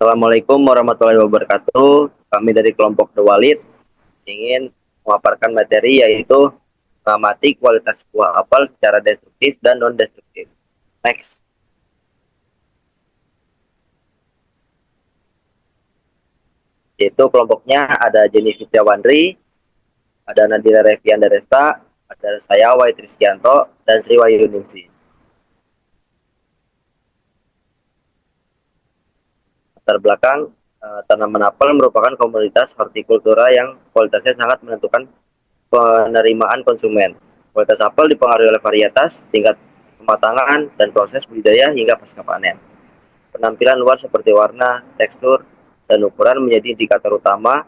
Assalamualaikum warahmatullahi wabarakatuh. Kami dari kelompok The Walid ingin memaparkan materi yaitu mengamati kualitas buah apel secara destruktif dan non-destruktif. Next. Yaitu kelompoknya ada Jenny Fitriawandri, ada Nadira Revianda Resta, ada saya Wahid Rizkianto, dan Sri Wahyuningsi. Latar belakang, tanaman apel merupakan komoditas hortikultura yang kualitasnya sangat menentukan penerimaan konsumen. Kualitas apel dipengaruhi oleh varietas, tingkat kematangan, dan proses budidaya hingga pasca panen. Penampilan luar seperti warna, tekstur, dan ukuran menjadi indikator utama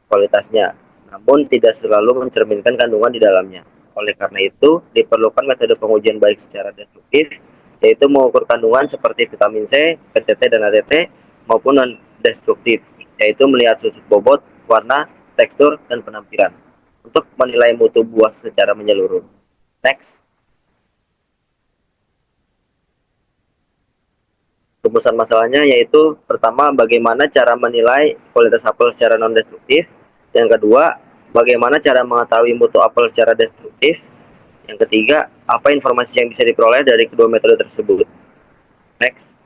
kualitasnya, namun tidak selalu mencerminkan kandungan di dalamnya. Oleh karena itu, diperlukan metode pengujian baik secara deduktif, yaitu mengukur kandungan seperti vitamin C, PTT, dan ATT, maupun non-destruktif, yaitu melihat susut bobot, warna, tekstur, dan penampilan, untuk menilai mutu buah secara menyeluruh. Next. Rumusan masalahnya yaitu pertama, bagaimana cara menilai kualitas apel secara non-destruktif. Yang kedua, bagaimana cara mengetahui mutu apel secara destruktif. Yang ketiga, apa informasi yang bisa diperoleh dari kedua metode tersebut. Next.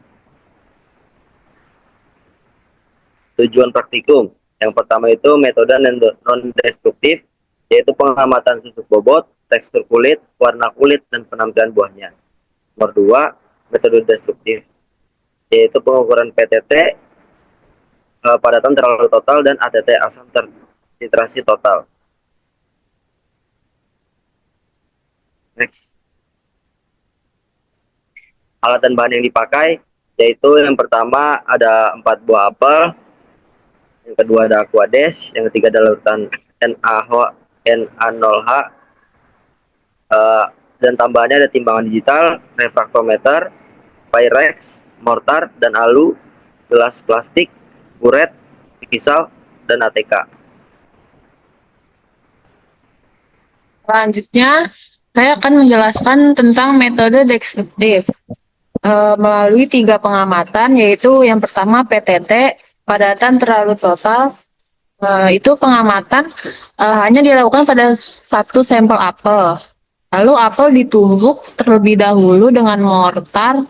Tujuan praktikum. Yang pertama itu metode non-destruktif, yaitu pengamatan susut bobot, tekstur kulit, warna kulit, dan penampilan buahnya. Nomor 2, metode destruktif, yaitu pengukuran PTT, padatan terlalu total, dan ATT asam tertitrasi total. Next. Alat dan bahan yang dipakai, yaitu yang pertama ada 4 buah apel, yang kedua ada Aquades, yang ketiga ada larutan Na0H, dan tambahannya ada timbangan digital, refraktometer, Pyrex, mortar, dan alu, gelas plastik, buret, pisau, dan ATK. Selanjutnya, saya akan menjelaskan tentang metode destruktif melalui 3 pengamatan, yaitu yang pertama PTT, padatan terlalu total. Itu pengamatan hanya dilakukan pada satu sampel apel. Lalu apel ditumbuk terlebih dahulu dengan mortar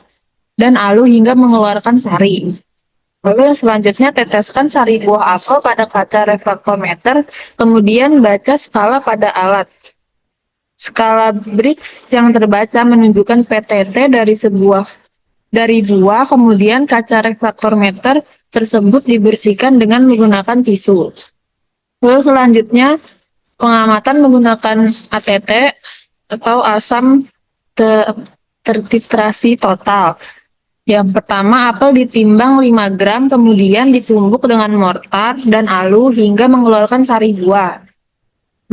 dan alu hingga mengeluarkan sari. Lalu yang selanjutnya, teteskan sari buah apel pada kaca refraktometer, kemudian baca skala pada alat. Skala Briggs yang terbaca menunjukkan PTT dari buah, kemudian kaca refraktometer tersebut dibersihkan dengan menggunakan tisu. Lalu selanjutnya, pengamatan menggunakan ATT atau asam tertitrasi total. Yang pertama, apel ditimbang 5 gram, kemudian ditumbuk dengan mortar dan alu hingga mengeluarkan sari buah.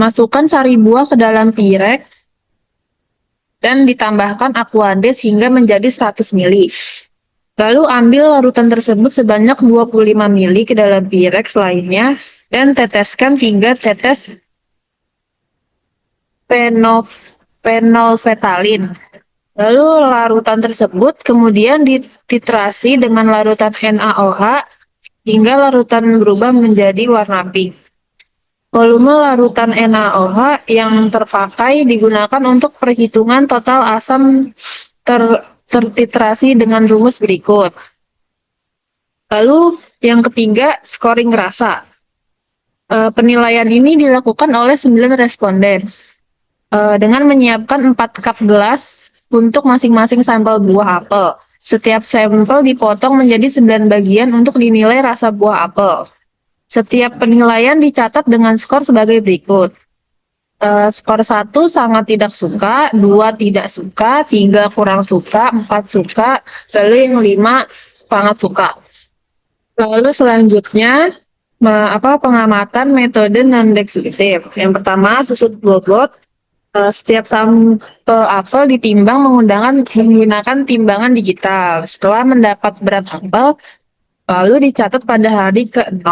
Masukkan sari buah ke dalam Pyrex dan ditambahkan Aquades hingga menjadi 100 ml. Lalu ambil larutan tersebut sebanyak 25 ml ke dalam Pyrex lainnya dan teteskan 3 tetes fenolfetalin. Lalu larutan tersebut kemudian dititrasi dengan larutan NaOH hingga larutan berubah menjadi warna pink. Volume larutan NaOH yang terpakai digunakan untuk perhitungan total asam tertitrasi dengan rumus berikut. Lalu yang ketiga, scoring rasa. Penilaian ini dilakukan oleh 9 responden dengan menyiapkan 4 cup gelas untuk masing-masing sampel buah apel. Setiap sampel dipotong menjadi 9 bagian untuk dinilai rasa buah apel. Setiap penilaian dicatat dengan skor sebagai berikut. Skor 1 sangat tidak suka, 2 tidak suka, 3 kurang suka, 4 suka, lalu yang 5 sangat suka. Lalu selanjutnya, pengamatan metode non-destruktif. Yang pertama, susut bobot. Setiap sampel apel ditimbang menggunakan timbangan digital. Setelah mendapat berat apel, lalu dicatat pada hari ke-0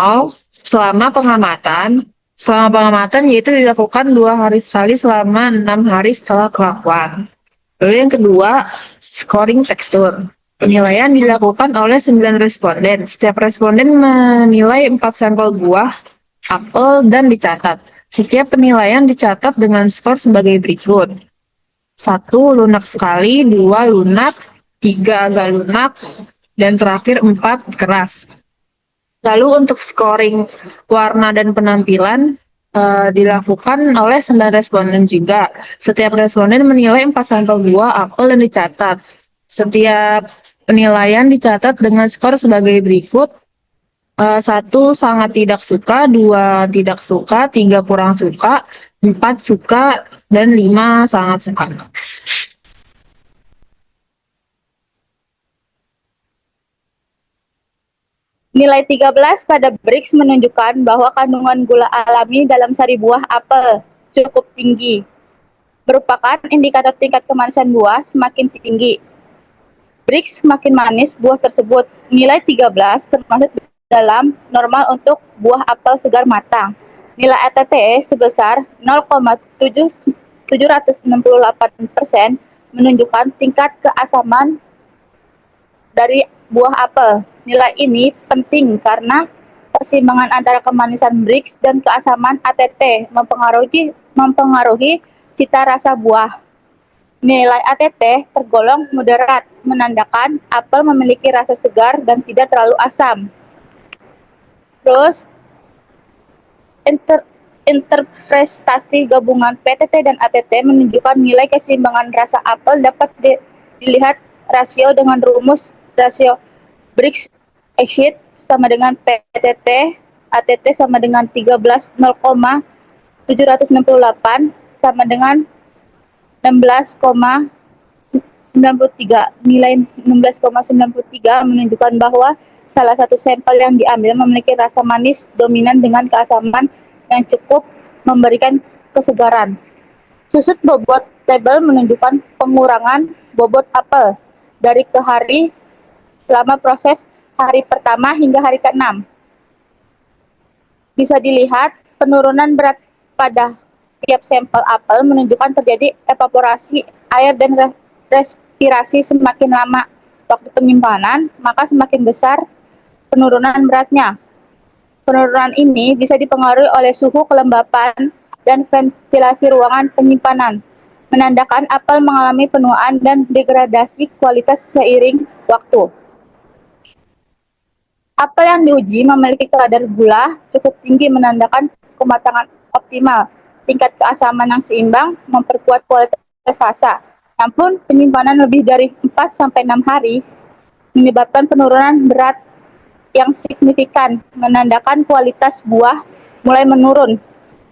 selama pengamatan. Selama pengamatan yaitu dilakukan 2 hari sekali selama 6 hari setelah kelakuan. Lalu yang kedua, scoring tekstur. Penilaian dilakukan oleh 9 responden. Setiap responden menilai 4 sampel buah apel dan dicatat. Setiap penilaian dicatat dengan skor sebagai berikut. 1 lunak sekali, 2 lunak, 3 agak lunak, dan terakhir 4 keras. Lalu untuk scoring warna dan penampilan dilakukan oleh 9 responden juga. Setiap responden menilai 4 sampel buah apel dan dicatat. Setiap penilaian dicatat dengan skor sebagai berikut. 1 sangat tidak suka, 2 tidak suka, 3 kurang suka, 4 suka, dan 5 sangat suka. Nilai 13 pada Brix menunjukkan bahwa kandungan gula alami dalam sari buah apel cukup tinggi, merupakan indikator tingkat kemanisan buah semakin tinggi. Brix semakin manis buah tersebut. Nilai 13 termasuk dalam normal untuk buah apel segar matang. Nilai ATT sebesar 0,768% menunjukkan tingkat keasaman dari buah apel. Nilai ini penting karena persimbangan antara kemanisan Brix dan keasaman ATT mempengaruhi cita rasa buah. Nilai ATT tergolong moderat, menandakan apel memiliki rasa segar dan tidak terlalu asam. Terus, interpretasi gabungan PTT dan ATT menunjukkan nilai keseimbangan rasa apel dapat dilihat rasio dengan rumus rasio Brix Acid sama dengan PTT, ATT sama dengan 13,0,768 sama dengan 16,93. Nilai 16,93 menunjukkan bahwa salah satu sampel yang diambil memiliki rasa manis dominan dengan keasaman yang cukup memberikan kesegaran. Susut bobot tabel menunjukkan pengurangan bobot apel dari ke hari selama proses hari pertama hingga hari ke-6. Bisa dilihat penurunan berat pada setiap sampel apel menunjukkan terjadi evaporasi air dan respirasi semakin lama waktu penyimpanan, maka semakin besar penurunan beratnya. Penurunan ini bisa dipengaruhi oleh suhu kelembapan dan ventilasi ruangan penyimpanan, menandakan apel mengalami penuaan dan degradasi kualitas seiring waktu. Apel yang diuji memiliki kadar gula cukup tinggi menandakan kematangan optimal. Tingkat keasaman yang seimbang memperkuat kualitas rasa. Namun penyimpanan lebih dari 4-6 hari menyebabkan penurunan berat yang signifikan, menandakan kualitas buah mulai menurun.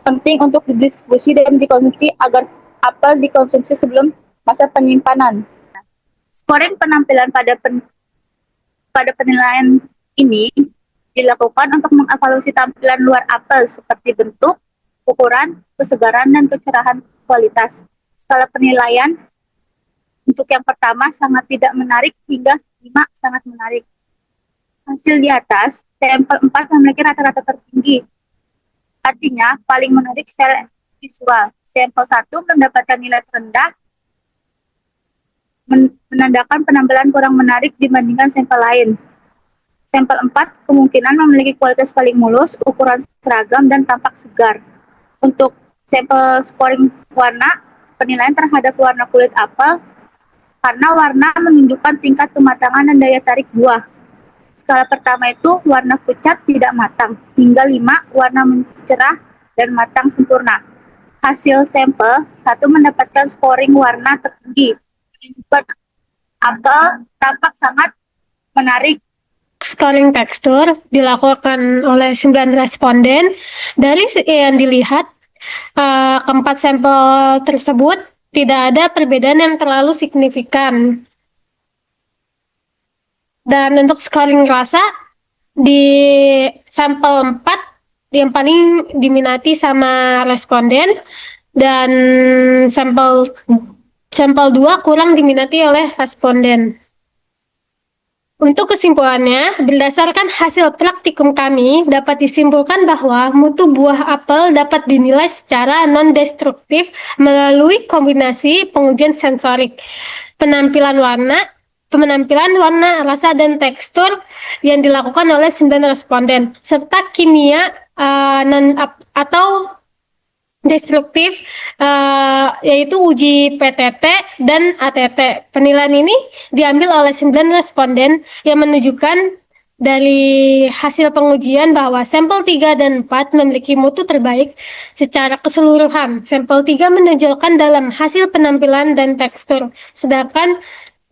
Penting untuk didistribusi dan dikonsumsi agar apel dikonsumsi sebelum masa penyimpanan. Scoring penampilan pada penilaian ini dilakukan untuk mengevaluasi tampilan luar apel seperti bentuk, ukuran, kesegaran, dan kecerahan kualitas. Skala penilaian untuk yang pertama sangat tidak menarik hingga 5 sangat menarik. Hasil di atas, sampel 4 memiliki rata-rata tertinggi. Artinya, paling menarik secara visual. Sampel 1 mendapatkan nilai terendah, menandakan penampilan kurang menarik dibandingkan sampel lain. Sampel 4 kemungkinan memiliki kualitas paling mulus, ukuran seragam, dan tampak segar. Untuk sampel scoring warna, penilaian terhadap warna kulit apel, karena warna menunjukkan tingkat kematangan dan daya tarik buah. Skala pertama itu warna pucat tidak matang, hingga 5 warna mencerah dan matang sempurna. Hasil sampel 1 mendapatkan scoring warna tertinggi, menunjukkan apel tampak sangat menarik. Scoring tekstur dilakukan oleh 9 responden. Dari yang dilihat, keempat sampel tersebut tidak ada perbedaan yang terlalu signifikan. Dan untuk scoring rasa, di sampel 4 yang paling diminati sama responden, dan sampel 2 kurang diminati oleh responden. Untuk kesimpulannya, berdasarkan hasil praktikum kami, dapat disimpulkan bahwa mutu buah apel dapat dinilai secara non-destruktif melalui kombinasi pengujian sensorik, penampilan warna, penampilan, warna, rasa, dan tekstur yang dilakukan oleh 9 responden, serta kimia atau destruktif, yaitu uji PTT dan ATT. Penilaian ini diambil oleh 9 responden yang menunjukkan dari hasil pengujian bahwa sampel 3 dan 4 memiliki mutu terbaik secara keseluruhan. Sampel 3 menonjolkan dalam hasil penampilan dan tekstur, sedangkan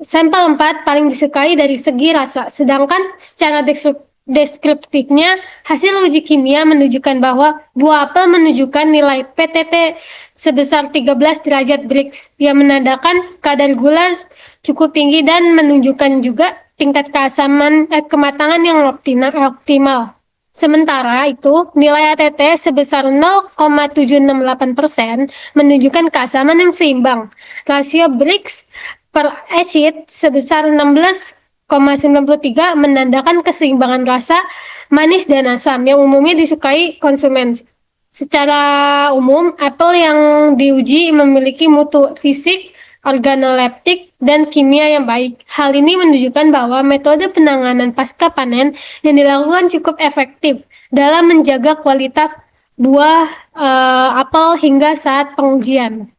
sampel 4 paling disukai dari segi rasa. Sedangkan secara deskriptifnya, hasil uji kimia menunjukkan bahwa buah apel menunjukkan nilai PTT sebesar 13 derajat Brix yang menandakan kadar gula cukup tinggi dan menunjukkan juga tingkat kematangan yang optimal. Sementara itu, nilai ATT sebesar 0,768% menunjukkan keasaman yang seimbang. Rasio Brix per acid sebesar 16,93 menandakan keseimbangan rasa manis dan asam yang umumnya disukai konsumen. Secara umum, apel yang diuji memiliki mutu fisik, organoleptik, dan kimia yang baik. Hal ini menunjukkan bahwa metode penanganan pasca panen yang dilakukan cukup efektif dalam menjaga kualitas buah apel hingga saat pengujian.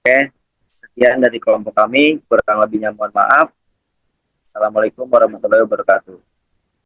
Oke, sekian dari kelompok kami. Kurang lebihnya mohon maaf. Assalamualaikum warahmatullahi wabarakatuh.